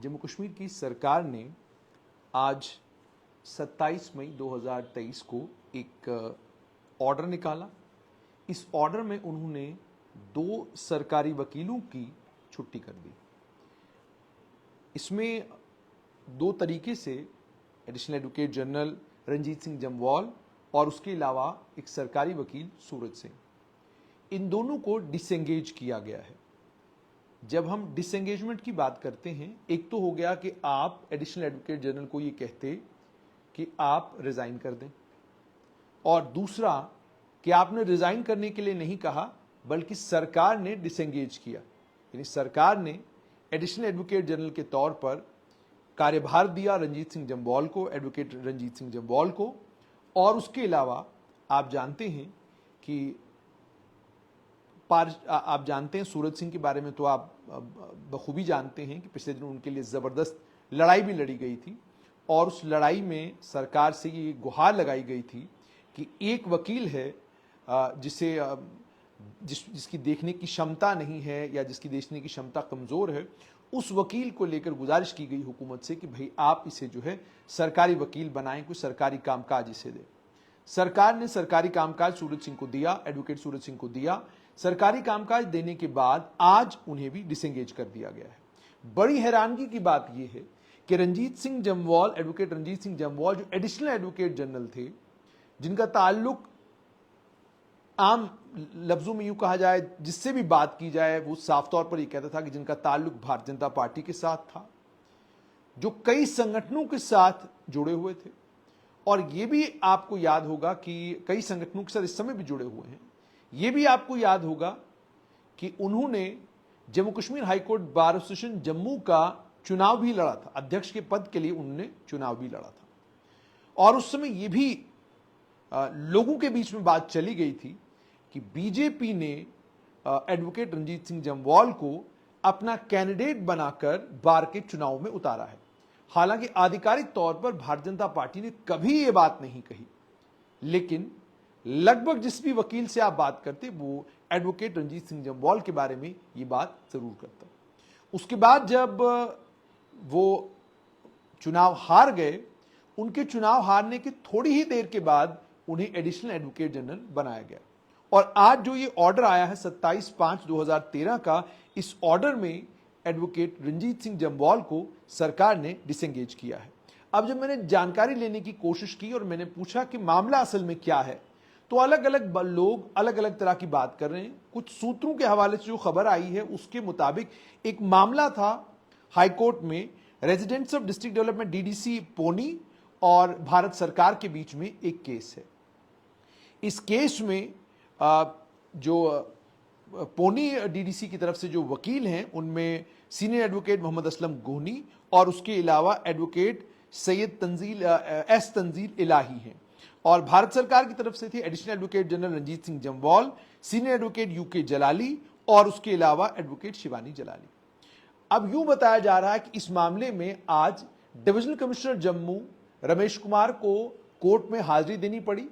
जम्मू कश्मीर की सरकार ने आज 27 मई 2023 को एक ऑर्डर निकाला। इस ऑर्डर में उन्होंने 2 सरकारी वकीलों की छुट्टी कर दी। इसमें 2 तरीके से additional advocate general Ranjit Singh Jamwal और उसके अलावा एक सरकारी वकील सूरज सिंह, इन दोनों को डिसएंगेज किया गया है। जब हम डिसएंगेजमेंट की बात करते हैं, एक तो हो गया कि आप एडिशनल एडवोकेट जनरल को ये कहते कि आप रिजाइन कर दें, और दूसरा कि आपने रिजाइन करने के लिए नहीं कहा बल्कि सरकार ने डिसएंगेज किया, यानी सरकार ने एडिशनल एडवोकेट जनरल के तौर पर कार्यभार दिया रंजीत सिंह जम्वाल को, एडवोकेट रंजीत सिंह जम्वाल को। और उसके अलावा आप जानते हैं कि आप जानते हैं सूरज सिंह के बारे में तो आप बखूबी जानते हैं कि पिछले दिन उनके लिए ज़बरदस्त लड़ाई भी लड़ी गई थी, और उस लड़ाई में सरकार से ये गुहार लगाई गई थी कि एक वकील है जिसकी देखने की क्षमता नहीं है या जिसकी देखने की क्षमता कमज़ोर है, उस वकील को लेकर गुजारिश की गई हुकूमत से कि भाई आप इसे जो है सरकारी वकील बनाएं, कोई सरकारी कामकाज इसे दे। सरकार ने सरकारी कामकाज सूरज सिंह को दिया, एडवोकेट सूरज सिंह को दिया। सरकारी कामकाज देने के बाद आज उन्हें भी डिसएंगेज कर दिया गया है। बड़ी हैरानगी की बात यह है कि रंजीत सिंह जम्वाल, एडवोकेट रंजीत सिंह जम्वाल जो एडिशनल एडवोकेट जनरल थे, जिनका ताल्लुक आम लफ्जों में यूं कहा जाए, जिससे भी बात की जाए वो साफ तौर पर यह कहता था कि जिनका ताल्लुक भारतीय जनता पार्टी के साथ था, जो कई संगठनों के साथ जुड़े हुए थे, और यह भी आपको याद होगा कि कई संगठनों के साथ इस समय भी जुड़े हुए हैं। यह भी आपको याद होगा कि उन्होंने Jammu Kashmir high court bar association Jammu का चुनाव भी लड़ा था, अध्यक्ष के पद के लिए उन्होंने चुनाव भी लड़ा था। और उस समय यह भी लोगों के बीच में बात चली गई थी कि बीजेपी ने एडवोकेट रंजीत सिंह जम्वाल को अपना कैंडिडेट बनाकर बार के चुनाव में उतारा है। हालांकि आधिकारिक तौर पर भारतीय जनता पार्टी ने कभी यह बात नहीं कही, लेकिन लगभग जिस भी वकील से आप बात करते वो एडवोकेट रंजीत सिंह जम्वाल के बारे में ये बात जरूर करता। उसके बाद जब वो चुनाव हार गए, उनके चुनाव हारने की थोड़ी ही देर के बाद उन्हें एडिशनल एडवोकेट जनरल बनाया गया। और आज जो ये ऑर्डर आया है 27/5/2013 का, इस ऑर्डर में एडवोकेट रंजीत सिंह जम्वाल को सरकार ने डिसएंगेज किया है। अब जब मैंने जानकारी लेने की कोशिश की और मैंने पूछा कि मामला असल में क्या है, तो अलग अलग लोग अलग अलग तरह की बात कर रहे हैं। कुछ सूत्रों के हवाले से जो खबर आई है उसके मुताबिक एक मामला था हाईकोर्ट में, residents of district development DDC Pouni और भारत सरकार के बीच में एक केस है। इस केस में जो पोनी डीडीसी की तरफ से जो वकील हैं उनमें सीनियर एडवोकेट मोहम्मद असलम गोहनी और उसके अलावा एडवोकेट सैयद तंजील इलाही हैं, और भारत सरकार की तरफ से थे additional advocate general Ranjit Singh Jamwal, senior advocate UK Jalali और उसके अलावा एडवोकेट शिवानी जलाली। अब यूं बताया जा रहा है कि इस मामले में आज डिविजनल कमिश्नर जम्मू रमेश कुमार को कोर्ट में हाजिरी देनी पड़ी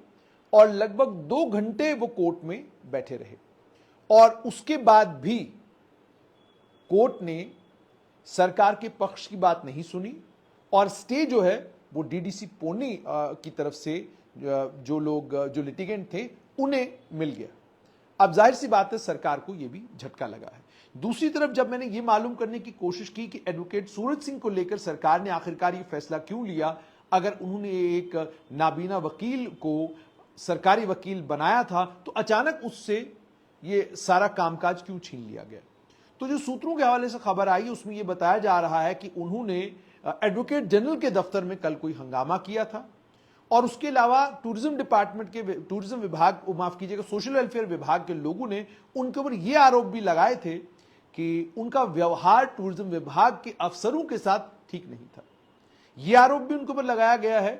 और लगभग 2 घंटे वो कोर्ट में बैठे रहे, और उसके बाद भी कोर्ट ने सरकार के पक्ष की बात नहीं सुनी और स्टे जो है वो डीडीसी पोनी की तरफ से जो लिटिगेंट थे उन्हें मिल गया। अब जाहिर सी बात है सरकार को यह भी झटका लगा है। दूसरी तरफ जब मैंने ये मालूम करने की कोशिश की कि एडवोकेट सूरज सिंह को लेकर सरकार ने आखिरकार ये फैसला क्यों लिया, अगर उन्होंने एक नाबीना वकील को सरकारी वकील बनाया था तो अचानक उससे ये सारा कामकाज क्यों छीन लिया गया, तो जो सूत्रों के हवाले से खबर आई उसमें यह बताया जा रहा है कि उन्होंने एडवोकेट जनरल के दफ्तर में कल कोई हंगामा किया था, और उसके अलावा टूरिज्म डिपार्टमेंट के टूरिज्म विभाग, माफ कीजिएगा, सोशल वेलफेयर विभाग के लोगों ने उनके ऊपर यह आरोप भी लगाए थे कि उनका व्यवहार टूरिज्म विभाग के अफसरों के साथ ठीक नहीं था। यह आरोप भी उनके ऊपर लगाया गया है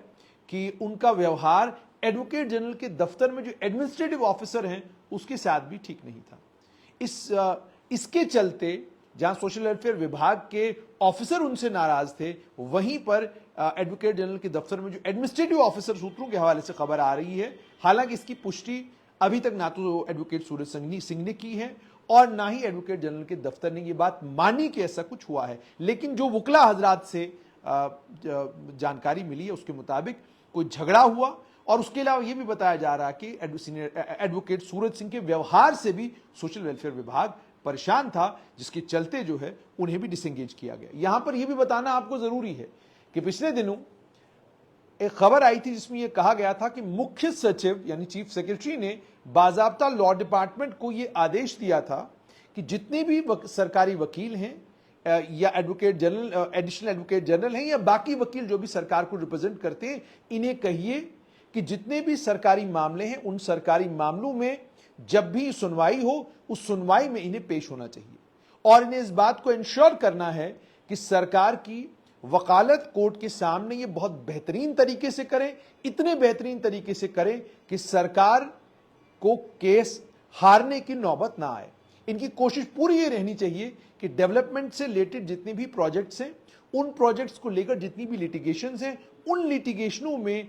कि उनका व्यवहार एडवोकेट जनरल के दफ्तर में जो एडमिनिस्ट्रेटिव ऑफिसर हैं उसके साथ भी ठीक नहीं था। इसके चलते जहां सोशल वेलफेयर विभाग के ऑफिसर उनसे नाराज थे, वहीं पर एडवोकेट जनरल के दफ्तर में जो एडमिनिस्ट्रेटिव ऑफिसर, सूत्रों के हवाले से खबर आ रही है, हालांकि इसकी पुष्टि अभी तक ना तो एडवोकेट सूरज सिंह ने की है और ना ही एडवोकेट जनरल के दफ्तर ने ये बात मानी कि ऐसा कुछ हुआ है। लेकिन जो वकला हजरात से जानकारी मिली है उसके मुताबिक कोई झगड़ा हुआ, और उसके अलावा यह भी बताया जा रहा है कि एडवोकेट सूरज सिंह के व्यवहार से भी सोशल वेलफेयर विभाग परेशान था, जिसके चलते जो है उन्हें भी डिसएंगेज किया गया। यहां पर यह भी बताना आपको जरूरी है कि पिछले दिनों एक खबर आई थी जिसमें यह कहा गया था कि मुख्य सचिव यानी चीफ सेक्रेटरी ने बाजाब्ता लॉ डिपार्टमेंट को यह आदेश दिया था कि जितने भी सरकारी वकील हैं या advocate general, additional advocate general हैं या बाकी वकील जो भी सरकार को रिप्रेजेंट करते हैं, इन्हें कहिए कि जितने भी सरकारी मामले हैं उन सरकारी मामलों में जब भी सुनवाई हो उस सुनवाई में इन्हें पेश होना चाहिए, और इन्हें इस बात को इंश्योर करना है कि सरकार की वकालत कोर्ट के सामने ये बहुत बेहतरीन तरीके से करें, इतने बेहतरीन तरीके से करें कि सरकार को केस हारने की नौबत ना आए। इनकी कोशिश पूरी ये रहनी चाहिए कि डेवलपमेंट से रिलेटेड जितने भी प्रोजेक्ट्स हैं, उन प्रोजेक्ट्स को लेकर जितनी भी लिटिगेशंस हैं, उन लिटिगेशनों में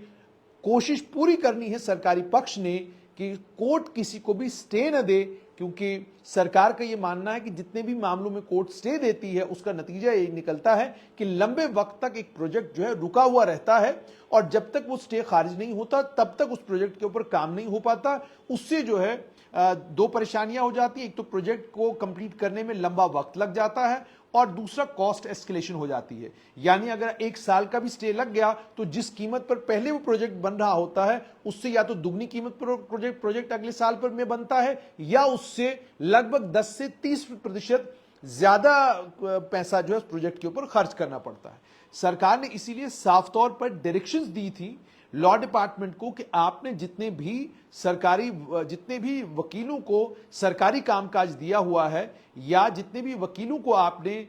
कोशिश पूरी करनी है सरकारी पक्ष ने कि कोर्ट किसी को भी स्टे न दे, क्योंकि सरकार का यह मानना है कि जितने भी मामलों में कोर्ट स्टे देती है उसका नतीजा ये निकलता है कि लंबे वक्त तक एक प्रोजेक्ट जो है रुका हुआ रहता है, और जब तक वो स्टे खारिज नहीं होता तब तक उस प्रोजेक्ट के ऊपर काम नहीं हो पाता। उससे जो है दो परेशानियां हो जाती है, एक तो प्रोजेक्ट को कंप्लीट करने में लंबा वक्त लग जाता है, और दूसरा कॉस्ट एस्केलेशन हो जाती है। यानी अगर एक साल का भी स्टे लग गया तो जिस कीमत पर पहले वो प्रोजेक्ट बन रहा होता है उससे या तो दुगनी कीमत पर प्रोजेक्ट अगले साल पर में बनता है, या उससे लगभग 10 से 30% ज्यादा पैसा जो है प्रोजेक्ट के ऊपर खर्च करना पड़ता है। सरकार ने इसीलिए साफ तौर पर डायरेक्शंस दी थी लॉ डिपार्टमेंट को कि आपने जितने भी वकीलों को सरकारी कामकाज दिया हुआ है या जितने भी वकीलों को आपने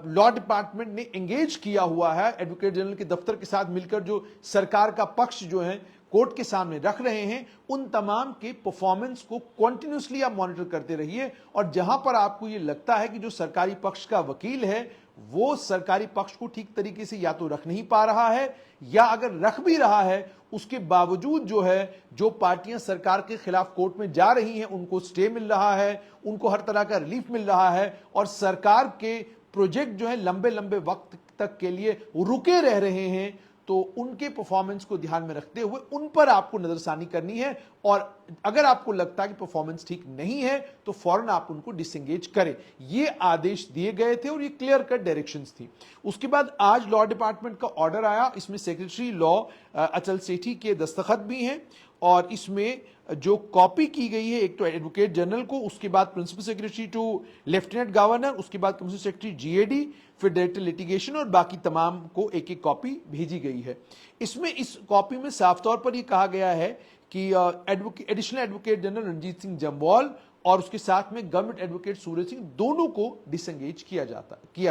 लॉ डिपार्टमेंट ने एंगेज किया हुआ है एडवोकेट जनरल के दफ्तर के साथ मिलकर, जो सरकार का पक्ष जो है कोर्ट के सामने रख रहे हैं, उन तमाम के परफॉर्मेंस को कंटिन्यूअसली आप मॉनिटर करते रहिए। और जहां पर आपको यह लगता है कि जो सरकारी पक्ष का वकील है वो सरकारी पक्ष को ठीक तरीके से या तो रख नहीं पा रहा है, या अगर रख भी रहा है उसके बावजूद जो है जो पार्टियां सरकार के खिलाफ कोर्ट में जा रही हैं उनको स्टे मिल रहा है, उनको हर तरह का रिलीफ मिल रहा है, और सरकार के प्रोजेक्ट जो है लंबे लंबे वक्त तक के लिए रुके रह रहे हैं, तो उनके परफॉर्मेंस को ध्यान में रखते हुए उन पर आपको नजरसानी करनी है। और अगर आपको लगता है कि परफॉर्मेंस ठीक नहीं है तो फौरन आप उनको डिसएंगेज करें। ये आदेश दिए गए थे और ये क्लियर कट डायरेक्शंस थी। उसके बाद आज लॉ डिपार्टमेंट का ऑर्डर आया, इसमें सेक्रेटरी लॉ अचल सेठी के दस्तखत भी हैं, और इसमें जो कॉपी की गई है एक तो एडवोकेट जनरल को, उसके बाद principal secretary to lieutenant governor, उसके बाद कमिश्नर सेक्रेटरी जीएडी, फिर डायरेक्टर लिटिगेशन और बाकी तमाम को एक एक कॉपी भेजी गई है। इसमें इस कॉपी में साफ तौर पर यह कहा गया है कि additional advocate general Ranjit Singh Jamwal और उसके साथ में गवर्नमेंट एडवोकेट सूरज सिंह दोनों को डिसएंगेज किया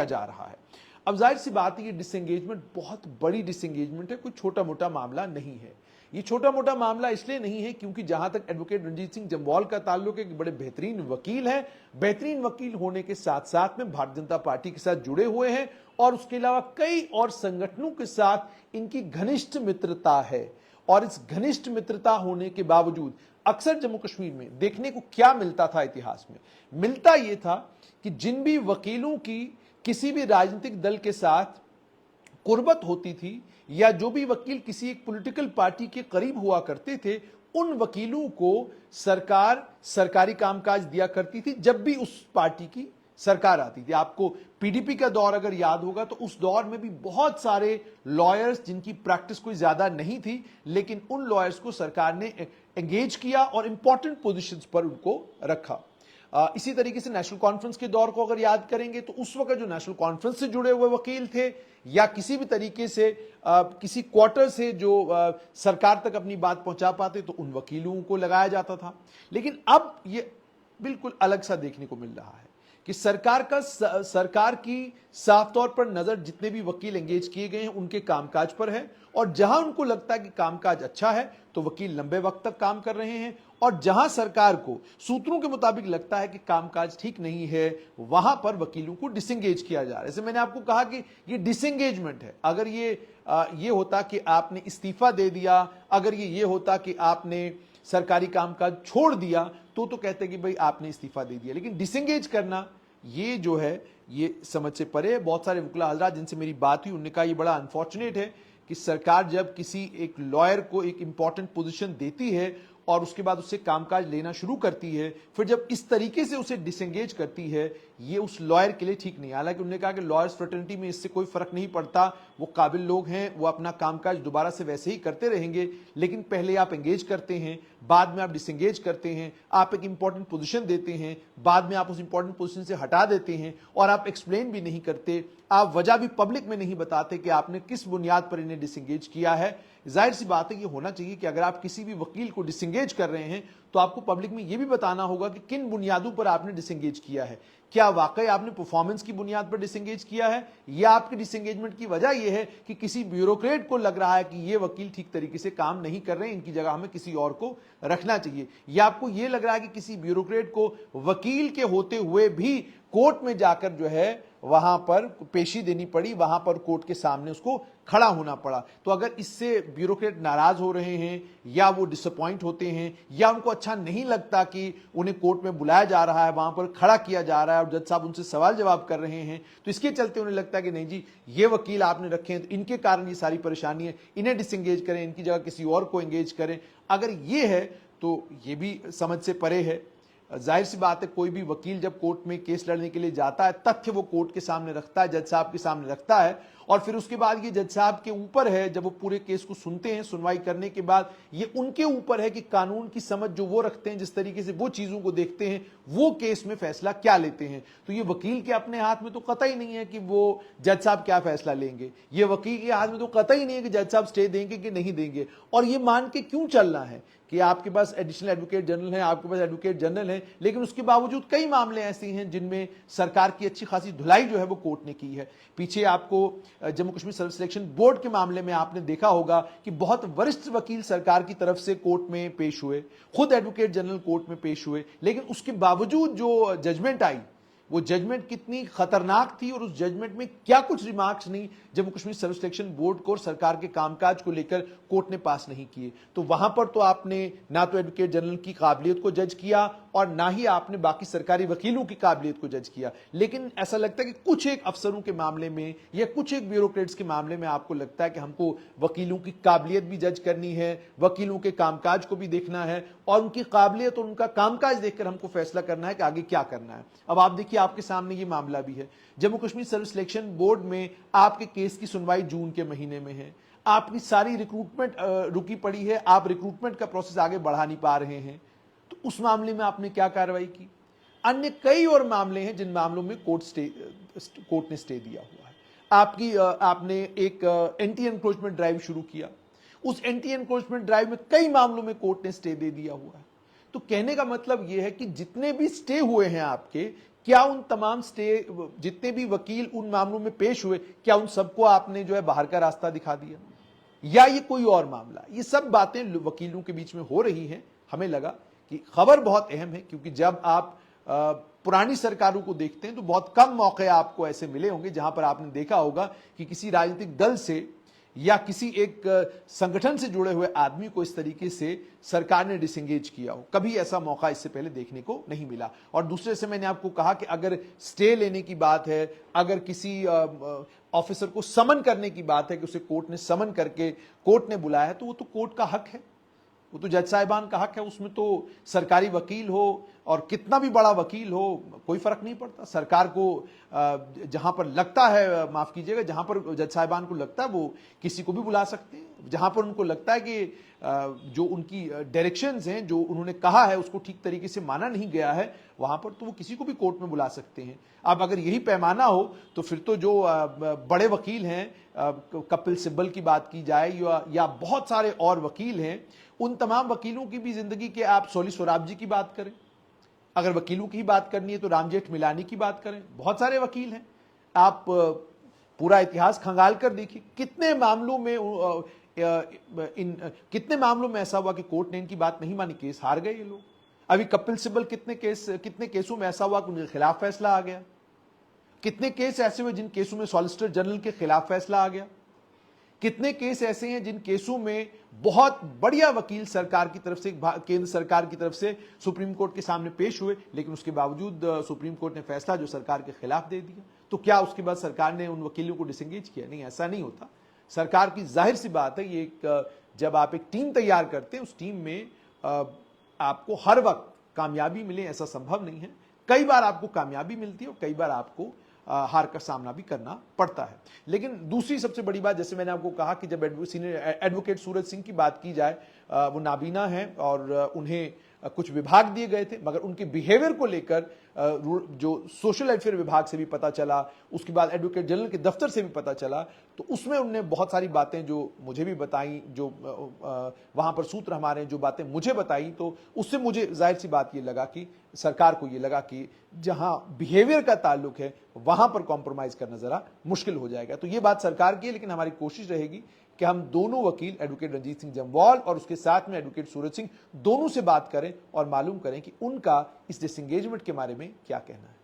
जा रहा है। अब जाहिर सी बात है ये डिसएंगेजमेंट बहुत बड़ी डिसएंगेजमेंट है, कोई छोटा मोटा मामला नहीं है। ये छोटा मोटा मामला इसलिए नहीं है क्योंकि जहां तक एडवोकेट रणजीत सिंह जम्वाल का ताल्लुक है कि बड़े बेहतरीन वकील हैं, बेहतरीन वकील होने के साथ साथ में भारतीय जनता पार्टी के साथ जुड़े हुए हैं, और उसके अलावा कई और संगठनों के साथ इनकी घनिष्ठ मित्रता है। और इस घनिष्ठ मित्रता होने के बावजूद अक्सर जम्मू कश्मीर में देखने को क्या मिलता था, इतिहास में मिलता यह था कि जिन भी वकीलों की किसी भी राजनीतिक दल के साथ कुर्बत होती थी, या जो भी वकील किसी एक पॉलिटिकल पार्टी के करीब हुआ करते थे, उन वकीलों को सरकार सरकारी कामकाज दिया करती थी जब भी उस पार्टी की सरकार आती थी। आपको पीडीपी का दौर अगर याद होगा तो उस दौर में भी बहुत सारे लॉयर्स जिनकी प्रैक्टिस कोई ज्यादा नहीं थी, लेकिन उन लॉयर्स को सरकार ने एंगेज किया और इंपॉर्टेंट पोजीशंस पर उनको रखा। इसी तरीके से नेशनल कॉन्फ्रेंस के दौर को अगर याद करेंगे तो उस वक्त जो नेशनल कॉन्फ्रेंस से जुड़े हुए वकील थे या किसी भी तरीके से किसी क्वार्टर से जो सरकार तक अपनी बात पहुंचा पाते तो उन वकीलों को लगाया जाता था। लेकिन अब ये बिल्कुल अलग सा देखने को मिल रहा है कि सरकार की साफ तौर पर नजर जितने भी वकील एंगेज किए गए हैं उनके कामकाज पर है, और जहां उनको लगता है कि कामकाज अच्छा है तो वकील लंबे वक्त तक काम कर रहे हैं, और जहां सरकार को सूत्रों के मुताबिक लगता है कि कामकाज ठीक नहीं है वहां पर वकीलों को डिसएंगेज किया जा रहा है। जैसे मैंने आपको कहा कि ये डिसएंगेजमेंट है। अगर ये होता कि आपने इस्तीफा दे दिया, अगर ये होता कि आपने सरकारी कामकाज छोड़ दिया तो कहते हैं कि भाई आपने इस्तीफा दे दिया। लेकिन डिसंगेज करना ये जो है ये समझ से परे है। बहुत सारे वकील हजरात जिनसे मेरी बात हुई उन्होंने कहा ये बड़ा अनफॉर्चुनेट है कि सरकार जब किसी एक लॉयर को एक इंपॉर्टेंट पोजीशन देती है और उसके बाद उससे कामकाज लेना शुरू करती है, फिर जब इस तरीके से उसे डिसंगेज करती है, ये उस लॉयर के लिए ठीक नहीं। हालांकि उन्होंने कहा कि लॉयर्स फ्रेटर्निटी में इससे कोई फर्क नहीं पड़ता, वो काबिल लोग हैं, वो अपना कामकाज दोबारा से वैसे ही करते रहेंगे, लेकिन पहले आप एंगेज करते हैं, बाद में आप डिसंगेज करते हैं, आप एक इंपॉर्टेंट पोजीशन देते हैं, बाद में आप उस इंपॉर्टेंट पोजीशन से हटा देते हैं और आप एक्सप्लेन भी नहीं करते, आप वजह भी पब्लिक में नहीं बताते कि आपने किस बुनियाद पर इन्हें डिसंगेज किया है। जाहिर सी बात है ये होना चाहिए कि अगर आप किसी भी वकील को डिसंगेज कर रहे हैं तो आपको पब्लिक में यह भी बताना होगा कि किन बुनियादों पर आपने डिसंगेज किया है। क्या वाकई आपने परफॉर्मेंस की बुनियाद पर डिसंगेज किया है, या आपके डिसंगेजमेंट की वजह यह है कि किसी ब्यूरोक्रेट को लग रहा है कि ये वकील ठीक तरीके से काम नहीं कर रहे हैं, इनकी जगह हमें किसी और को रखना चाहिए, या आपको यह लग रहा है कि किसी ब्यूरोक्रेट को वकील के होते हुए भी कोर्ट में जाकर जो है वहां पर पेशी देनी पड़ी, वहां पर कोर्ट के सामने उसको खड़ा होना पड़ा। तो अगर इससे ब्यूरोक्रेट नाराज हो रहे हैं या वो डिसअपॉइंट होते हैं या उनको अच्छा नहीं लगता कि उन्हें कोर्ट में बुलाया जा रहा है, वहां पर खड़ा किया जा रहा है और जज साहब उनसे सवाल जवाब कर रहे हैं, तो इसके चलते उन्हें लगता है कि नहीं जी ये वकील आपने रखे हैं तो इनके कारण ये सारी परेशानी है, इन्हें डिसंगेज करें, इनकी जगह किसी और को एंगेज करें, अगर ये है तो ये भी समझ से परे है। जाहिर सी बात है कोई भी वकील जब कोर्ट में केस लड़ने के लिए जाता है, तथ्य वो कोर्ट के सामने रखता है, जज साहब के सामने रखता है, और फिर उसके बाद ये जज साहब के ऊपर है, जब वो पूरे केस को सुनते हैं, सुनवाई करने के बाद ये उनके ऊपर है कि कानून की समझ जो वो रखते हैं, जिस तरीके से वो चीजों को देखते हैं, वो केस में फैसला क्या लेते हैं। तो ये वकील के अपने हाथ में तो कतई नहीं है कि वो जज साहब क्या फैसला लेंगे, ये वकील के हाथ में तो कतई नहीं है कि जज साहब स्टे देंगे कि नहीं देंगे। और ये मान के क्यों चलना है कि आपके पास एडिशनल एडवोकेट जनरल है, आपके पास एडवोकेट जनरल है, लेकिन उसके बावजूद कई मामले ऐसे हैं जिनमें सरकार की अच्छी खासी धुलाई जो है वो कोर्ट ने की है। पीछे आपको Jammu Kashmir service selection board के मामले में आपने देखा होगा कि बहुत वरिष्ठ वकील सरकार की तरफ से कोर्ट में पेश हुए, खुद एडवोकेट जनरल कोर्ट में पेश हुए, लेकिन उसके बावजूद जो जजमेंट आई वो जजमेंट कितनी खतरनाक थी और उस जजमेंट में क्या कुछ रिमार्क्स नहीं Jammu Kashmir service selection board को और सरकार के कामकाज को लेकर कोर्ट ने पास नहीं किए। तो वहां पर तो आपने ना तो एडवोकेट जनरल की काबिलियत को जज किया और ना ही आपने बाकी सरकारी वकीलों की काबिलियत को जज किया। लेकिन ऐसा लगता है कि कुछ एक अफसरों के मामले में या कुछ एक ब्यूरोक्रेट्स के मामले में आपको लगता है कि हमको वकीलों की काबिलियत भी जज करनी है, वकीलों के कामकाज को भी देखना है और उनकी काबिलियत और उनका कामकाज देखकर हमको फैसला करना है कि आगे क्या करना है। अब आप देखिए आपके सामने ये मामला भी है, Jammu Kashmir service selection board में आपके केस की सुनवाई जून के महीने में है, आपकी सारी रिक्रूटमेंट रुकी पड़ी है, आप रिक्रूटमेंट का प्रोसेस आगे बढ़ा नहीं पा रहे हैं, तो उस मामले में आपने क्या कार्रवाई की। अन्य कई और मामले हैं जिन मामलों में कोर्ट ने स्टे दिया हुआ है। आपने एक एंटी एनक्रोचमेंट ड्राइव शुरू किया, उस एंटी एनक्रोचमेंट ड्राइव में कई मामलों में कोर्ट ने स्टे दे दिया हुआ है। तो कहने का मतलब यह है कि जितने भी स्टे हुए हैं आपके, क्या उन तमाम स्टे, जितने भी वकील उन मामलों में पेश हुए, क्या उन सबको आपने जो है बाहर का रास्ता दिखा दिया, या ये कोई और मामला। ये सब बातें वकीलों के बीच में हो रही हैं। हमें लगा कि खबर बहुत अहम है, क्योंकि जब आप पुरानी सरकारों को देखते हैं तो बहुत कम मौके आपको ऐसे मिले होंगे जहां पर आपने देखा होगा कि किसी राजनीतिक दल से या किसी एक संगठन से जुड़े हुए आदमी को इस तरीके से सरकार ने डिसंगेज किया हो। कभी ऐसा मौका इससे पहले देखने को नहीं मिला। और दूसरे से मैंने आपको कहा कि अगर स्टे लेने की बात है, अगर किसी ऑफिसर को समन करने की बात है कि उसे कोर्ट ने समन करके कोर्ट ने बुलाया है, तो वो तो कोर्ट का हक है, वो तो जज साहिबान का हक है। उसमें तो सरकारी वकील हो और कितना भी बड़ा वकील हो, कोई फर्क नहीं पड़ता। सरकार को जहां पर लगता है, माफ कीजिएगा, जहां पर जज साहिबान को लगता है वो किसी को भी बुला सकते हैं। जहां पर उनको लगता है कि जो उनकी डायरेक्शंस हैं, जो उन्होंने कहा है उसको ठीक तरीके से माना नहीं गया है, वहां पर तो वो किसी को भी कोर्ट में बुला सकते हैं। अब अगर यही पैमाना हो तो फिर तो जो बड़े वकील हैं, कपिल सिब्बल की बात की जाए या बहुत सारे और वकील हैं, उन तमाम वकीलों की भी जिंदगी के, आप सोली सोराब जी की बात करें, अगर वकीलों की बात करनी है तो राम जेठमलानी की बात करें, बहुत सारे वकील हैं। आप पूरा इतिहास खंगाल कर देखिए, कितने मामलों में ऐसा हुआ कि कोर्ट ने इनकी बात नहीं मानी, केस हार गए ये लोग। अभी कपिल सिब्बल कितने केसों में ऐसा हुआ कि उनके खिलाफ फैसला आ गया, कितने केस ऐसे हुए जिन केसों में सॉलिसिटर जनरल के खिलाफ फैसला आ गया। कितने केस ऐसे हैं जिन केसों में बहुत बढ़िया वकील सरकार की तरफ से, केंद्र सरकार की तरफ से सुप्रीम कोर्ट के सामने पेश हुए, लेकिन उसके बावजूद सुप्रीम कोर्ट ने फैसला जो सरकार के खिलाफ दे दिया। तो क्या उसके बाद सरकार ने उन वकीलों को डिसंगेज किया? नहीं, ऐसा नहीं होता। सरकार की जाहिर सी बात है, ये जब आप एक टीम तैयार करते हैं, उस टीम में आपको हर वक्त कामयाबी मिले ऐसा संभव नहीं है। कई बार आपको कामयाबी मिलती है और कई बार आपको हार का सामना भी करना पड़ता है। लेकिन दूसरी सबसे बड़ी बात, जैसे मैंने आपको कहा कि जब सीनियर एडवोकेट सूरज सिंह की बात की जाए, वो नाबीना हैं और उन्हें कुछ विभाग दिए गए थे, मगर उनके बिहेवियर को लेकर जो सोशल वेलफेयर विभाग से भी पता चला, उसके बाद एडवोकेट जनरल के दफ्तर से भी पता चला, तो उसमें उन्होंने बहुत सारी बातें जो मुझे भी बताई, जो वहां पर सूत्र हमारे जो बातें मुझे बताई, तो उससे मुझे जाहिर सी बात ये लगा कि सरकार को ये लगा कि जहां बिहेवियर का ताल्लुक है वहां पर कॉम्प्रोमाइज करना जरा मुश्किल हो जाएगा। तो ये बात सरकार की है, लेकिन हमारी कोशिश रहेगी कि हम दोनों वकील, एडवोकेट रंजीत सिंह जम्वाल और उसके साथ में एडवोकेट सूरज सिंह, दोनों से बात करें और मालूम करें कि उनका इस डिसएंगेजमेंट के बारे में क्या कहना है।